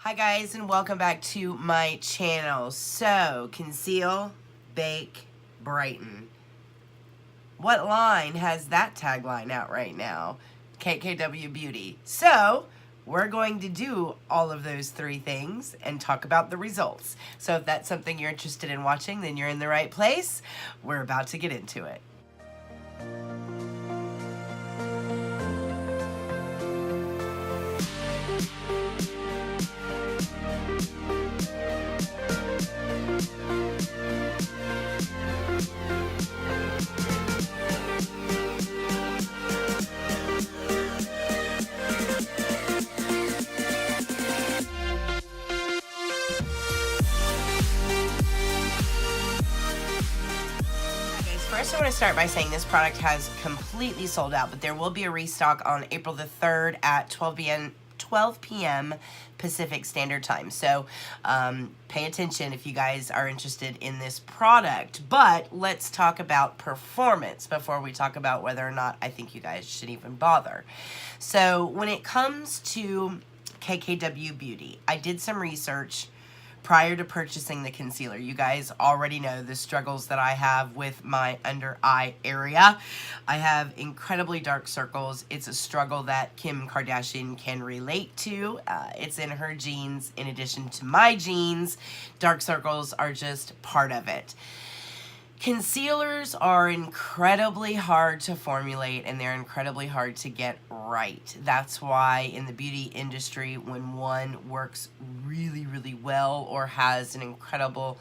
Hi guys, and welcome back to my channel. So, Conceal, Bake, Brighten. What line has that tagline out right now? KKW Beauty. So, we're going to do all of those three things and talk about the results. So if that's something you're interested in watching, then you're in the right place. We're about to get into it. First, I want to start by saying this product has completely sold out, but there will be a restock on April the 3rd at 12 p.m. Pacific Standard Time. So pay attention if you guys are interested in this product. But let's talk about performance before we talk about whether or not I think you guys should even bother. So when it comes to KKW Beauty, I did some research prior to purchasing the concealer. You guys already know the struggles that I have with my under eye area. I have incredibly dark circles. It's a struggle that Kim Kardashian can relate to. It's in her genes in addition to my genes. Dark circles are just part of it. Concealers are incredibly hard to formulate and they're incredibly hard to get right. That's why in the beauty industry, when one works really, really well or has an incredible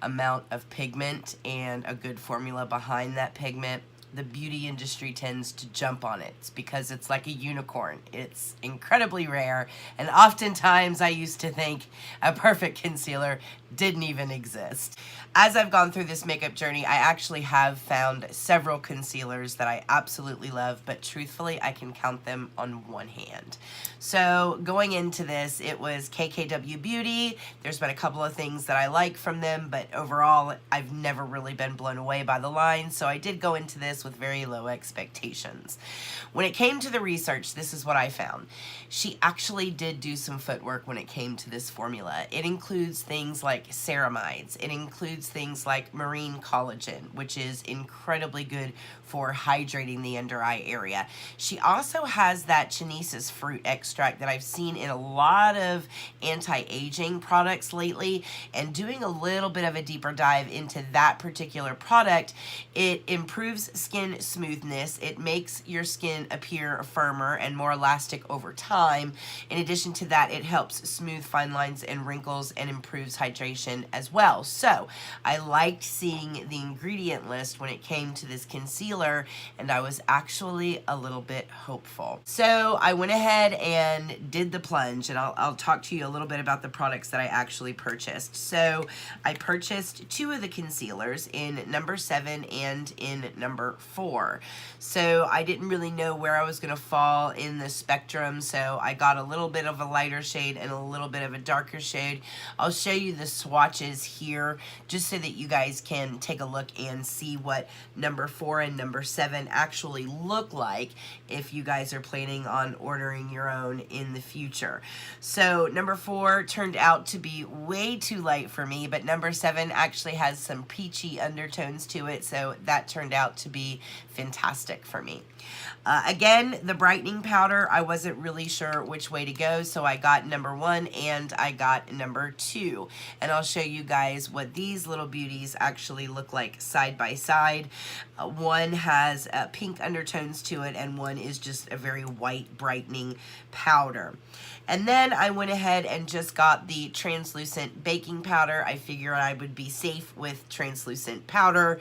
amount of pigment and a good formula behind that pigment, the beauty industry tends to jump on it. It's because it's like a unicorn. It's incredibly rare, and oftentimes I used to think a perfect concealer didn't even exist. As I've gone through this makeup journey, I actually have found several concealers that I absolutely love, but truthfully, I can count them on one hand. So going into this, it was KKW Beauty. There's been a couple of things that I like from them, but overall, I've never really been blown away by the line, so I did go into this with very low expectations. When it came to the research, this is what I found. She actually did do some footwork when it came to this formula. It includes things like ceramides. It includes things like marine collagen, which is incredibly good for hydrating the under eye area. She also has that Chinesis fruit extract that I've seen in a lot of anti-aging products lately, and doing a little bit of a deeper dive into that particular product, it improves skin smoothness. It makes your skin appear firmer and more elastic over time. In addition to that, it helps smooth fine lines and wrinkles and improves hydration as well. So I liked seeing the ingredient list when it came to this concealer, and I was actually a little bit hopeful. So I went ahead and did the plunge, and I'll talk to you a little bit about the products that I actually purchased. So I purchased two of the concealers in number 7 and in number 4. So I didn't really know where I was going to fall in the spectrum, so I got a little bit of a lighter shade and a little bit of a darker shade. I'll show you the swatches here just so that you guys can take a look and see what number 4 and number 7 actually look like if you guys are planning on ordering your own in the future. So number 4 turned out to be way too light for me, but number 7 actually has some peachy undertones to it, so that turned out to be fantastic for me. Again, the brightening powder, I wasn't really sure which way to go, so I got number 1 and I got number 2. And I'll show you guys what these little beauties actually look like side by side. One has pink undertones to it, and one is just a very white brightening powder. And then I went ahead and just got the translucent baking powder. I figured I would be safe with translucent powder.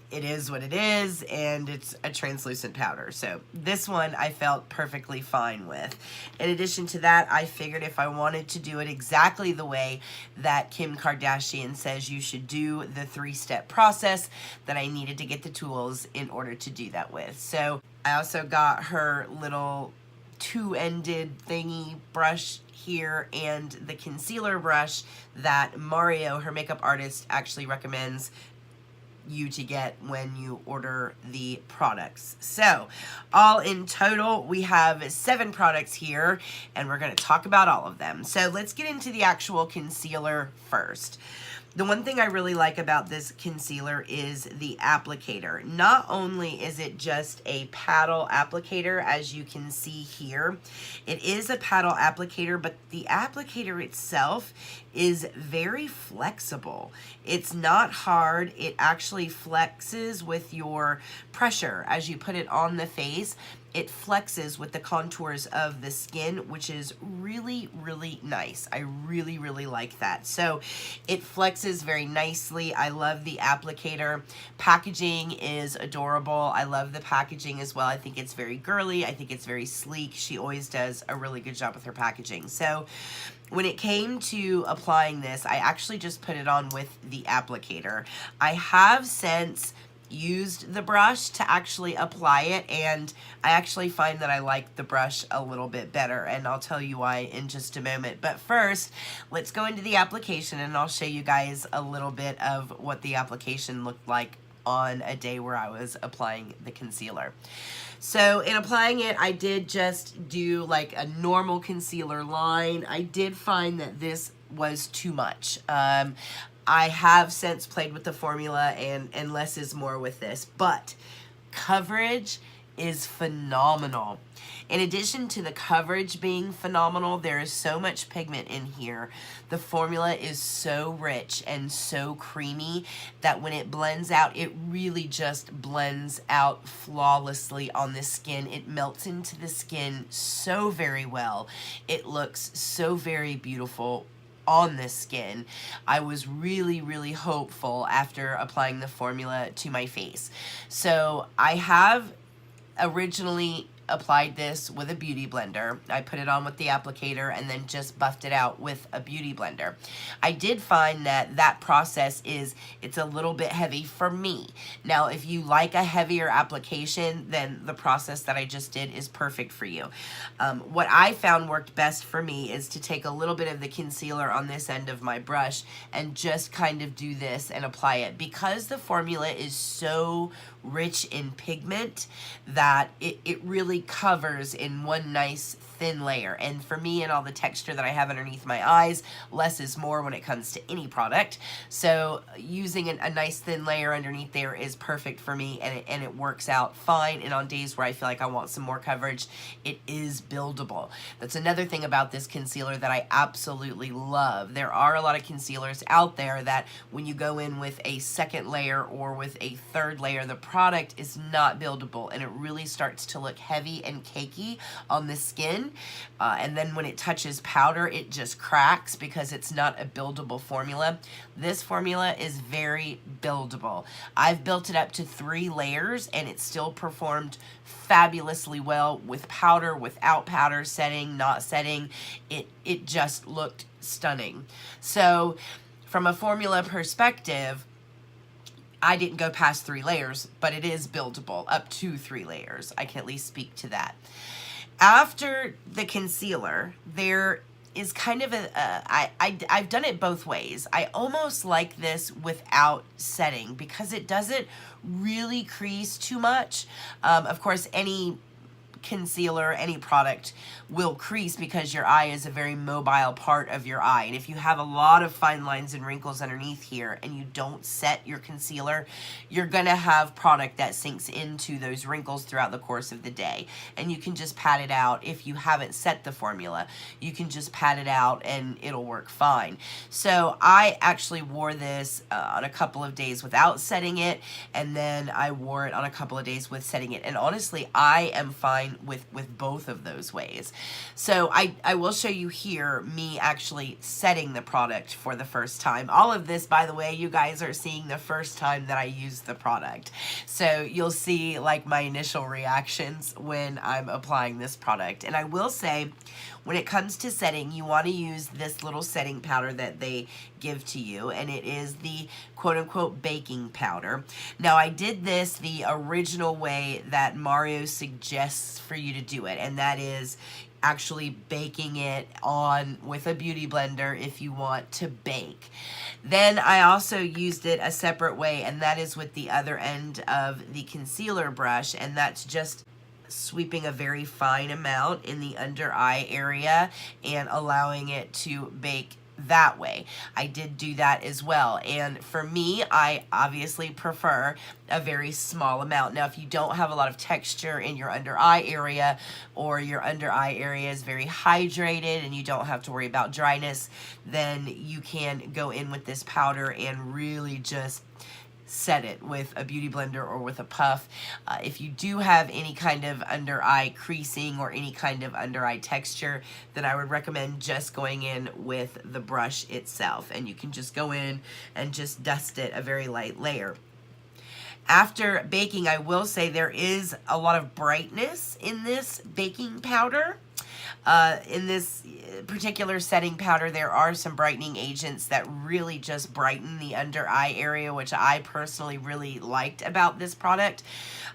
It is what it is, and it's a translucent powder. So this one I felt perfectly fine with. In addition to that, I figured if I wanted to do it exactly the way that Kim Kardashian says you should do the 3-step process, that I needed to get the tools in order to do that with. So I also got her little 2-ended thingy brush here and the concealer brush that Mario, her makeup artist, actually recommends you to get when you order the products. So all in total, we have 7 products here, and we're going to talk about all of them. So let's get into the actual concealer first. The one thing I really like about this concealer is the applicator. Not only is it just a paddle applicator, as you can see here, it is a paddle applicator, but the applicator itself is very flexible. It's not hard. It actually flexes with your pressure as you put it on the face. It flexes with the contours of the skin, which is really, really nice. I really, really like that. So it flexes very nicely. I love the applicator. Packaging is adorable. I love the packaging as well. I think it's very girly. I think it's very sleek. She always does a really good job with her packaging. So when it came to applying this, I actually just put it on with the applicator. I have since used the brush to actually apply it, and I actually find that I like the brush a little bit better, and I'll tell you why in just a moment. But first, let's go into the application, and I'll show you guys a little bit of what the application looked like on a day where I was applying the concealer. So in applying it, I did just do like a normal concealer line. I did find that this was too much. I have since played with the formula, and less is more with this, but coverage is phenomenal. In addition to the coverage being phenomenal, there is so much pigment in here. The formula is so rich and so creamy that when it blends out, it really just blends out flawlessly on the skin. It melts into the skin so very well. It looks so very beautiful on this skin. I was really, really hopeful after applying the formula to my face. So I have originally applied this with a beauty blender. I put it on with the applicator and then just buffed it out with a beauty blender. I did find that that process it's a little bit heavy for me. Now, if you like a heavier application, then the process that I just did is perfect for you. What I found worked best for me is to take a little bit of the concealer on this end of my brush and just kind of do this and apply it. Because the formula is so rich in pigment that it really covers in one nice thin layer. And for me and all the texture that I have underneath my eyes, less is more when it comes to any product. So using a nice thin layer underneath there is perfect for me, and it works out fine. And on days where I feel like I want some more coverage, it is buildable. That's another thing about this concealer that I absolutely love. There are a lot of concealers out there that when you go in with a second layer or with a third layer, the product is not buildable, and it really starts to look heavy and cakey on the skin. And then when it touches powder, it just cracks because it's not a buildable formula. This formula is very buildable. I've built it up to 3 layers, and it still performed fabulously well with powder, without powder, setting, not setting. It just looked stunning. So from a formula perspective, I didn't go past 3 layers, but it is buildable up to 3 layers. I can at least speak to that. After the concealer, there is kind of I've done it both ways. I almost like this without setting because it doesn't really crease too much. Of course, any concealer, any product will crease because your eye is a very mobile part of your eye. And if you have a lot of fine lines and wrinkles underneath here and you don't set your concealer, you're gonna have product that sinks into those wrinkles throughout the course of the day. And you can just pat it out. If you haven't set the formula, you can just pat it out and it'll work fine. So I actually wore this on a couple of days without setting it, and then I wore it on a couple of days with setting it. And honestly, I am fine with both of those ways. So I will show you here me actually setting the product for the first time. All of this, by the way, you guys are seeing the first time that I use the product. So you'll see like my initial reactions when I'm applying this product. And I will say, when it comes to setting, you want to use this little setting powder that they give to you, and it is the quote-unquote baking powder. Now, I did this the original way that Mario suggests for you to do it, and that is actually baking it on with a beauty blender if you want to bake. Then I also used it a separate way, and that is with the other end of the concealer brush, and that's just sweeping a very fine amount in the under eye area and allowing it to bake that way. I did do that as well, and for me, I obviously prefer a very small amount. Now, if you don't have a lot of texture in your under eye area, or your under eye area is very hydrated and you don't have to worry about dryness, then you can go in with this powder and really just set it with a beauty blender or with a puff. If you do have any kind of under eye creasing or any kind of under eye texture, then I would recommend just going in with the brush itself, and you can just go in and just dust it a very light layer. After baking, I will say there is a lot of brightness in this baking powder. In this particular setting powder, there are some brightening agents that really just brighten the under eye area, which I personally really liked about this product.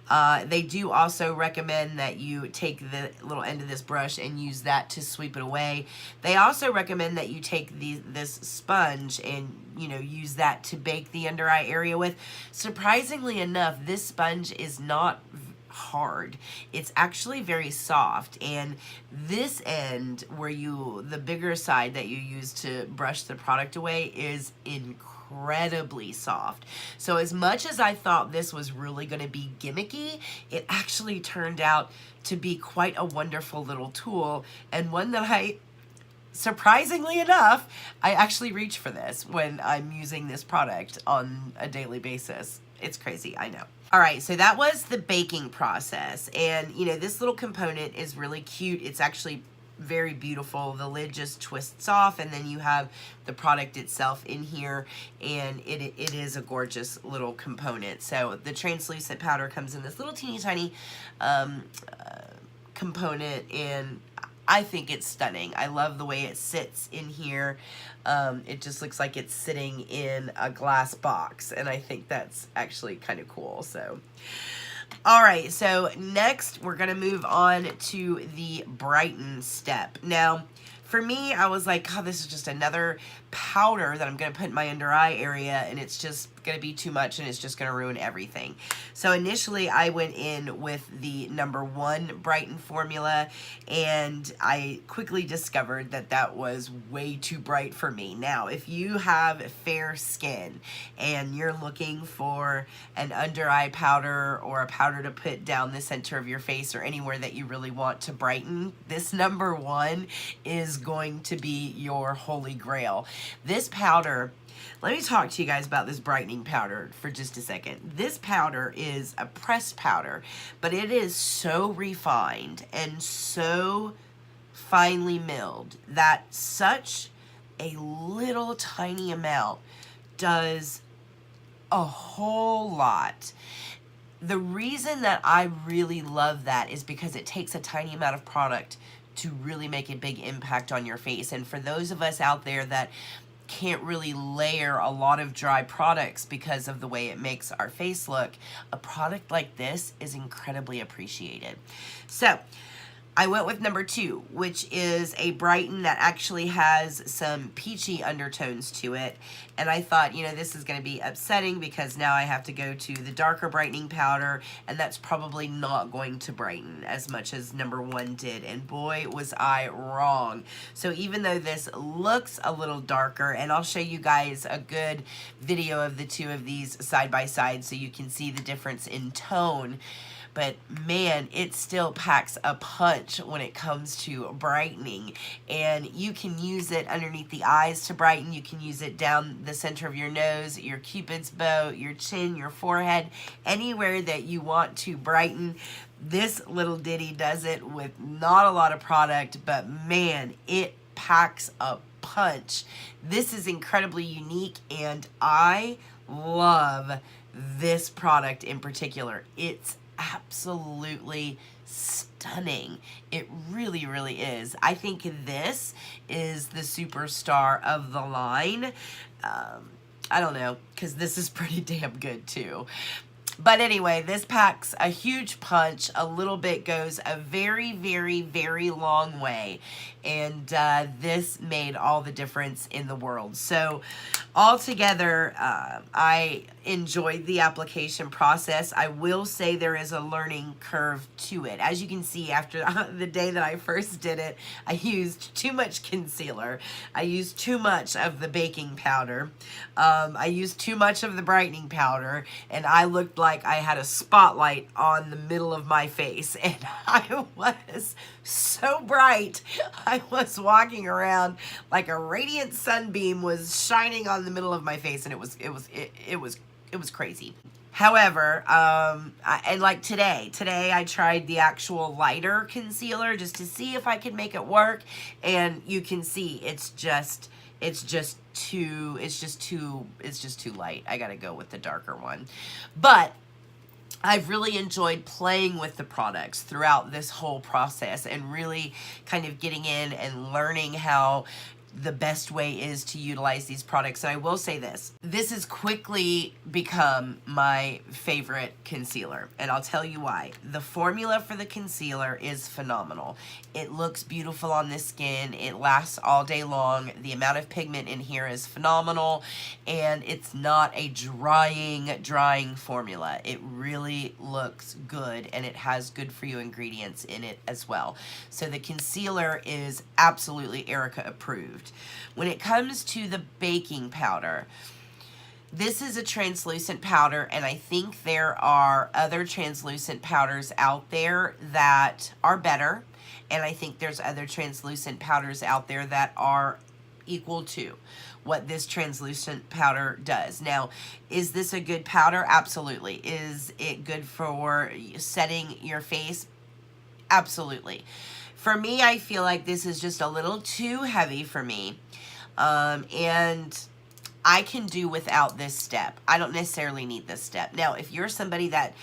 They do also recommend that you take the little end of this brush and use that to sweep it away. They also recommend that you take this sponge and, you know, use that to bake the under eye area with. Surprisingly enough, this sponge is not hard. It's actually very soft, and this end where the bigger side that you use to brush the product away is incredibly soft. So as much as I thought this was really going to be gimmicky, it actually turned out to be quite a wonderful little tool, and one that surprisingly enough, I actually reach for this when I'm using this product on a daily basis. It's crazy, I know. All right, so that was the baking process. And, you know, this little component is really cute. It's actually very beautiful. The lid just twists off, and then you have the product itself in here, and it is a gorgeous little component. So the translucent powder comes in this little teeny tiny component, and I think it's stunning. I love the way it sits in here. It just looks like it's sitting in a glass box, and I think that's actually kind of cool. So, all right, so next we're gonna move on to the Brighten step. Now, for me, I was like, oh, this is just another powder that I'm going to put in my under eye area, and it's just going to be too much, and it's just going to ruin everything. So initially, I went in with the #1 Brighten formula, and I quickly discovered that that was way too bright for me. Now, if you have fair skin and you're looking for an under eye powder or a powder to put down the center of your face or anywhere that you really want to brighten, this #1 is going to be your holy grail. This powder, let me talk to you guys about this brightening powder for just a second. This powder is a pressed powder, but it is so refined and so finely milled that such a little tiny amount does a whole lot. The reason that I really love that is because it takes a tiny amount of product to really make a big impact on your face. And for those of us out there that can't really layer a lot of dry products because of the way it makes our face look, a product like this is incredibly appreciated. So I went with #2, which is a Brighten that actually has some peachy undertones to it. And I thought, you know, this is going to be upsetting because now I have to go to the darker brightening powder, and that's probably not going to brighten as much as #1 did. And boy, was I wrong. So even though this looks a little darker, and I'll show you guys a good video of the two of these side by side so you can see the difference in tone, but man, it still packs a punch when it comes to brightening. And you can use it underneath the eyes to brighten. You can use it down the center of your nose, your cupid's bow, your chin, your forehead, anywhere that you want to brighten. This little ditty does it with not a lot of product, but man, it packs a punch. This is incredibly unique, and I love this product in particular. It's absolutely stunning. It really, really is. I think this is the superstar of the line. I don't know, because this is pretty damn good too. But anyway, this packs a huge punch. A little bit goes a very, very, very long way. And this made all the difference in the world. So altogether, I enjoyed the application process. I will say there is a learning curve to it. As you can see, after the day that I first did it, I used too much concealer. I used too much of the baking powder. I used too much of the brightening powder, and I looked like I had a spotlight on the middle of my face, and I was so bright. I was walking around like a radiant sunbeam was shining on the middle of my face, and it was crazy. However, and like today I tried the actual lighter concealer just to see if I could make it work, and you can see it's just too light. I gotta go with the darker one. But I've really enjoyed playing with the products throughout this whole process and really kind of getting in and learning how the best way is to utilize these products. And I will say this has quickly become my favorite concealer, and I'll tell you why. The formula for the concealer is phenomenal. It looks beautiful on the skin. It lasts all day long. The amount of pigment in here is phenomenal, and it's not a drying formula. It really looks good, and it has good for you ingredients in it as well. So the concealer is absolutely Erika approved. When it comes to the baking powder, this is a translucent powder, and I think there are other translucent powders out there that are better, and I think there's other translucent powders out there that are equal to what this translucent powder does. Now, is this a good powder? Absolutely. Is it good for setting your face? Absolutely. For me, I feel like this is just a little too heavy for me, and I can do without this step. I don't necessarily need this step. Now, if you're somebody that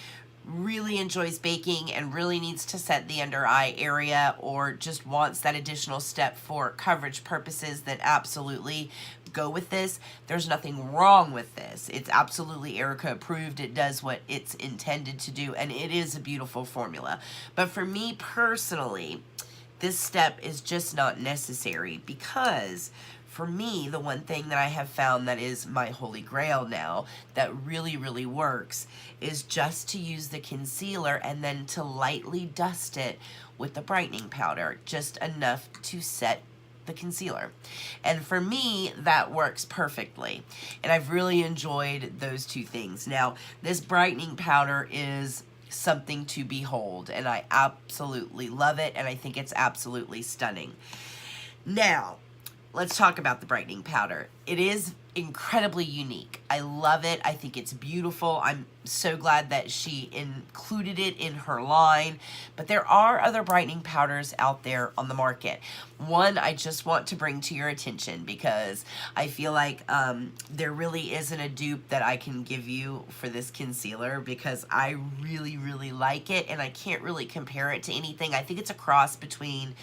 really enjoys baking and really needs to set the under eye area, or just wants that additional step for coverage purposes, then absolutely go with this. There's nothing wrong with this. It's absolutely Erika approved. It does what it's intended to do, and it is a beautiful formula. But for me personally, this step is just not necessary, because for me, the one thing that I have found that is my holy grail now that really, really works is just to use the concealer and then to lightly dust it with the brightening powder, just enough to set the concealer. And for me, that works perfectly. And I've really enjoyed those two things. Now, this brightening powder is something to behold, and I absolutely love it, and I think it's absolutely stunning. Now, let's talk about the brightening powder. It is incredibly unique. I love it. I think it's beautiful. I'm so glad that she included it in her line. But there are other brightening powders out there on the market. One I just want to bring to your attention, because I feel like there really isn't a dupe that I can give you for this concealer, because I really, really like it, and I can't really compare it to anything. I think it's a cross between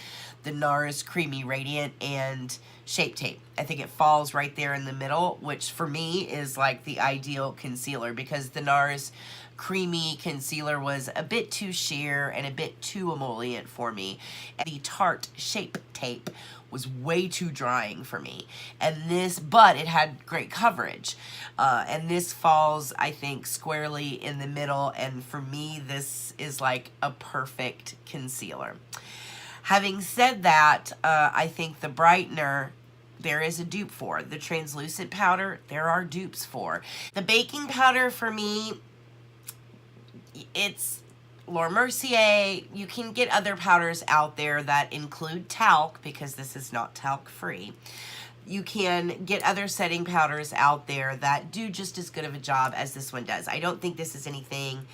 the NARS Creamy Radiant and Shape Tape. I think it falls right there in the middle, which for me is like the ideal concealer, because the NARS Creamy Concealer was a bit too sheer and a bit too emollient for me. And the Tarte Shape Tape was way too drying for me. And this, but it had great coverage. And this falls, I think, squarely in the middle. And for me, this is like a perfect concealer. Having said that, I think the brightener, there is a dupe for. The translucent powder, there are dupes for. The baking powder, for me, it's Laura Mercier. You can get other powders out there that include talc, because this is not talc free. You can get other setting powders out there that do just as good of a job as this one does. I don't think this is anything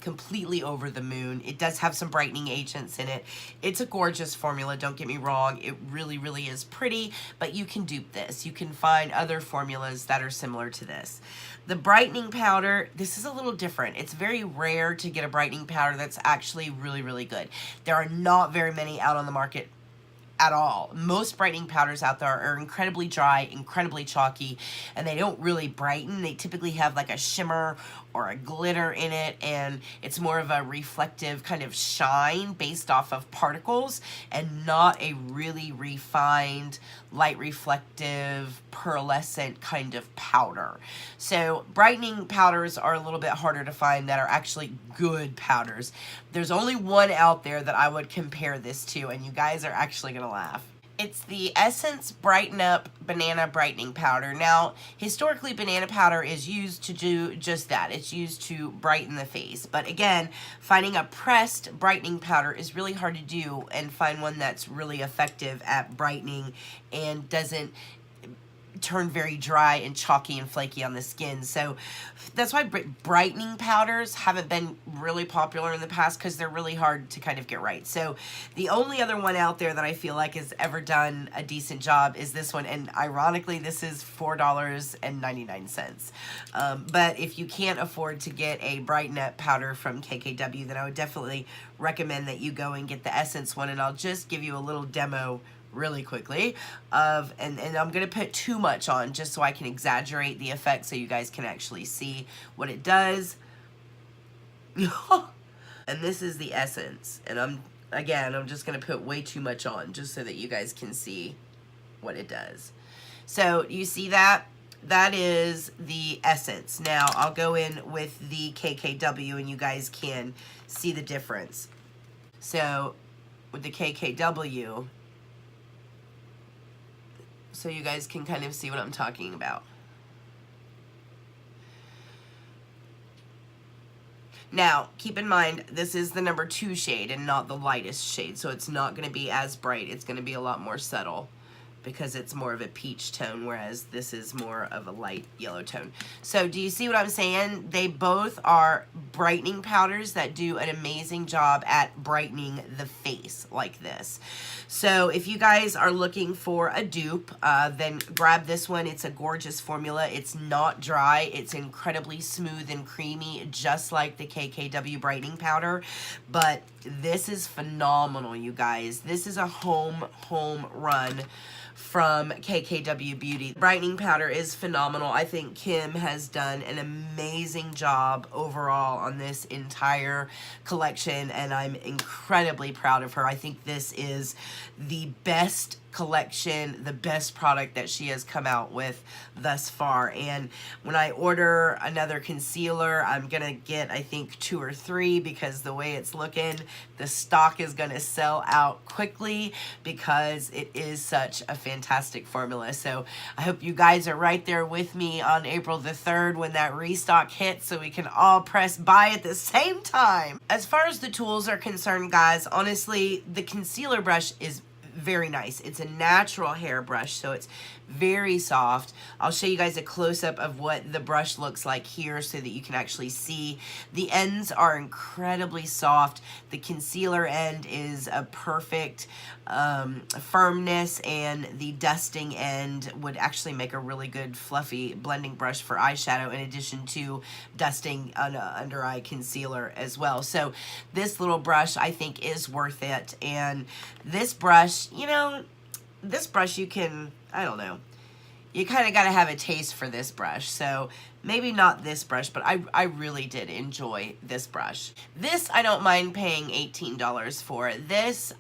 completely over the moon. It does have some brightening agents in it. It's a gorgeous formula, don't get me wrong. It really, really is pretty, but you can dupe this. You can find other formulas that are similar to this. The brightening powder, this is a little different. It's very rare to get a brightening powder that's actually really, really good. There are not very many out on the market at all. Most brightening powders out there are incredibly dry, incredibly chalky, and they don't really brighten. They typically have like a shimmer or a glitter in it, and it's more of a reflective kind of shine based off of particles, and not a really refined, light reflective, pearlescent kind of powder. So brightening powders are a little bit harder to find that are actually good powders. There's only one out there that I would compare this to, and you guys are actually gonna laugh. It's the Essence Brighten Up Banana Brightening Powder. Now, historically, banana powder is used to do just that. It's used to brighten the face. But again, finding a pressed brightening powder is really hard to do, and find one that's really effective at brightening and doesn't turn very dry and chalky and flaky on the skin. So that's why brightening powders haven't been really popular in the past, because they're really hard to kind of get right. So the only other one out there that I feel like has ever done a decent job is this one, and ironically this is $4.99. But if you can't afford to get a Brighten Up powder from KKW, then I would definitely recommend that you go and get the Essence one, and I'll just give you a little demo really quickly of, and I'm gonna put too much on just so I can exaggerate the effect so you guys can actually see what it does. And this is the Essence, and I'm just gonna put way too much on just so that you guys can see what it does. So you see that? That is the Essence. Now I'll go in with the KKW and you guys can see the difference. So with the KKW, so you guys can kind of see what I'm talking about. Now, keep in mind, this is the number 2 shade and not the lightest shade, so it's not going to be as bright. It's going to be a lot more subtle, because it's more of a peach tone, whereas this is more of a light yellow tone. So do you see what I'm saying? They both are brightening powders that do an amazing job at brightening the face like this. So if you guys are looking for a dupe, then grab this one. It's a gorgeous formula. It's not dry. It's incredibly smooth and creamy, just like the KKW brightening powder. But this is phenomenal, you guys. This is a home run from KKW Beauty. Brightening powder is phenomenal. I think Kim has done an amazing job overall on this entire collection, and I'm incredibly proud of her. I think this is the best collection, the best product that she has come out with thus far. And when I order another concealer, I'm gonna get, I think, 2 or 3, because the way it's looking, the stock is gonna sell out quickly, because it is such a fantastic formula. So I hope you guys are right there with me on April the 3rd when that restock hits, so we can all press buy at the same time. As far as the tools are concerned, guys, honestly, the concealer brush is very nice. It's a natural hair brush, so it's very soft. I'll show you guys a close-up of what the brush looks like here so that you can actually see. The ends are incredibly soft. The concealer end is a perfect firmness, and the dusting end would actually make a really good fluffy blending brush for eyeshadow, in addition to dusting on a under eye concealer as well. So this little brush, I think, is worth it. And this brush, you know, this brush you can, I don't know, you kind of got to have a taste for this brush. So maybe not this brush, but I really did enjoy this brush. This I don't mind paying $18 for. This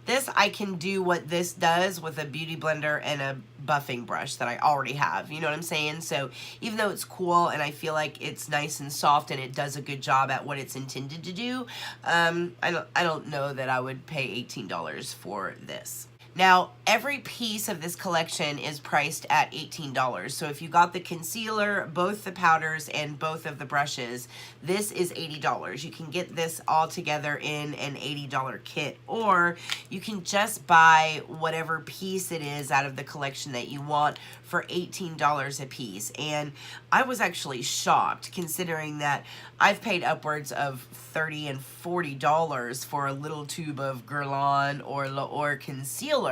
this I can do what this does with a beauty blender and a buffing brush that I already have. You know what I'm saying? So even though it's cool and I feel like it's nice and soft and it does a good job at what it's intended to do, I don't know that I would pay $18 for this. Now, every piece of this collection is priced at $18. So if you got the concealer, both the powders, and both of the brushes, this is $80. You can get this all together in an $80 kit, or you can just buy whatever piece it is out of the collection that you want for $18 a piece. And I was actually shocked, considering that I've paid upwards of $30 and $40 for a little tube of Guerlain or L'Or concealer,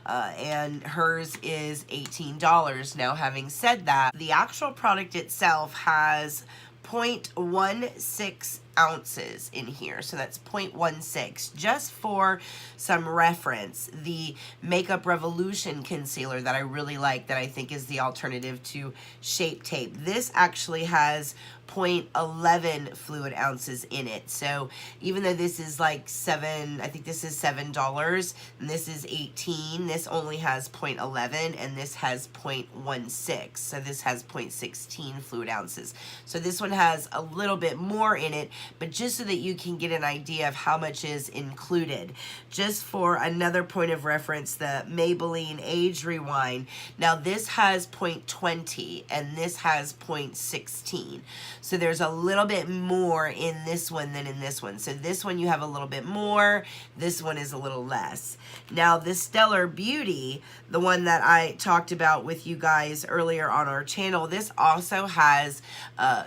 and hers is $18. Now, having said that, the actual product itself has 0.16 ounces in here. So that's 0.16. Just for some reference, the Makeup Revolution concealer that I really like, that I think is the alternative to Shape Tape, this actually has 0.11 fluid ounces in it. So even though this is like I think this is $7 and this is 18, this only has 0.11 and this has 0.16. So this has 0.16 fluid ounces. So this one has a little bit more in it, but just so that you can get an idea of how much is included. Just for another point of reference, the Maybelline Age Rewind. Now this has 0.20 and this has 0.16. So there's a little bit more in this one than in this one. So this one you have a little bit more, this one is a little less. Now the Stellar Beauty, the one that I talked about with you guys earlier on our channel, this also has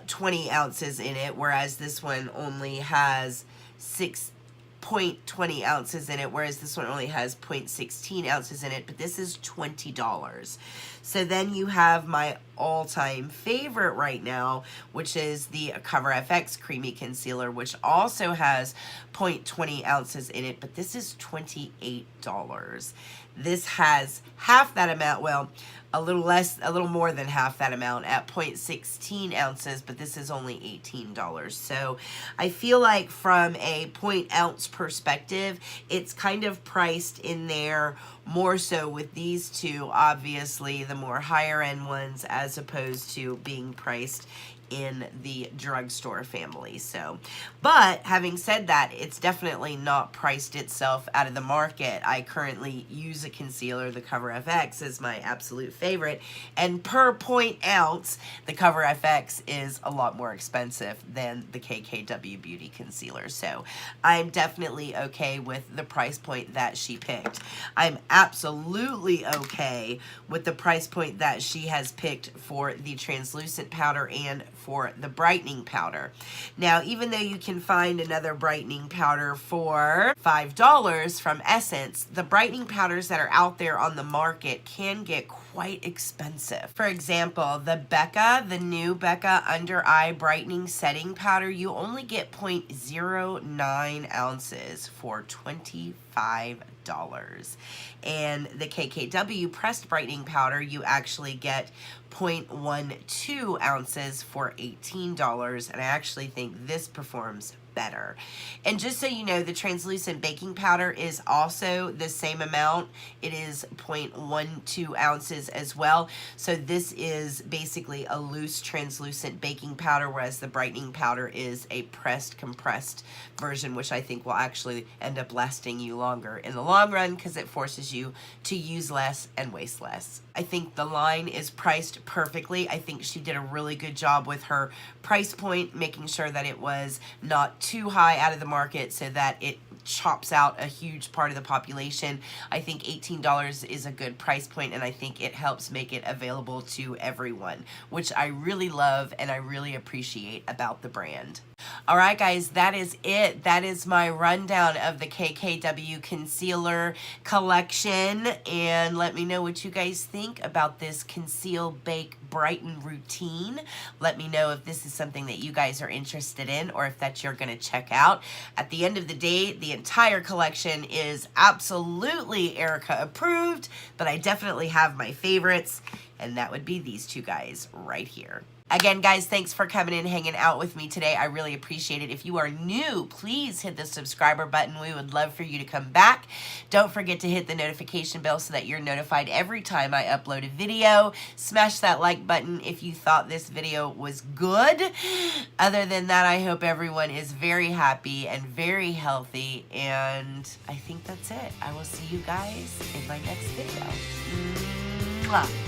20 ounces in it, whereas this one only has 6.20 ounces in it, whereas this one only has 0.16 ounces in it, but this is $20. So then you have my all-time favorite right now, which is the Cover FX Creamy Concealer, which also has 0.20 ounces in it, but this is $28. This has half that amount, well, a little more than half that amount at 0.16 ounces, but this is only $18. So I feel like from a 0.1 ounce perspective, it's kind of priced in there more so with these two, obviously the more higher end ones, as opposed to being priced in the drugstore family. So, but having said that, it's definitely not priced itself out of the market. I currently use a concealer, the Cover FX is my absolute favorite, and per 0.1 ounce, the Cover FX is a lot more expensive than the KKW Beauty concealer. So I'm definitely okay with the price point that she picked. I'm absolutely okay with the price point that she has picked for the translucent powder and for the brightening powder. Now, even though you can find another brightening powder for $5 from Essence, the brightening powders that are out there on the market can get quite expensive. For example, the new Becca Under Eye Brightening Setting Powder, you only get 0.09 ounces for $25. And the KKW Pressed Brightening Powder, you actually get 0.12 ounces for $18, and I actually think this performs better. And just so you know, the translucent baking powder is also the same amount. It is 0.12 ounces as well. So this is basically a loose translucent baking powder, whereas the brightening powder is a pressed, compressed version, which I think will actually end up lasting you longer in the long run because it forces you to use less and waste less. I think the line is priced perfectly. I think she did a really good job with her price point, making sure that it was not too high out of the market so that it chops out a huge part of the population. I think $18 is a good price point, and I think it helps make it available to everyone, which I really love and I really appreciate about the brand. All right, guys, that is it. That is my rundown of the KKW Concealer collection, and let me know what you guys think about this Conceal, Bake, Brighten routine. Let me know if this is something that you guys are interested in or if that you're going to check out. At the end of the day, the entire collection is absolutely Erica approved, but I definitely have my favorites, and that would be these two guys right here. Again, guys, thanks for coming and hanging out with me today. I really appreciate it. If you are new, please hit the subscriber button. We would love for you to come back. Don't forget to hit the notification bell so that you're notified every time I upload a video. Smash that like button if you thought this video was good. Other than that, I hope everyone is very happy and very healthy, and I think that's it. I will see you guys in my next video. Mwah.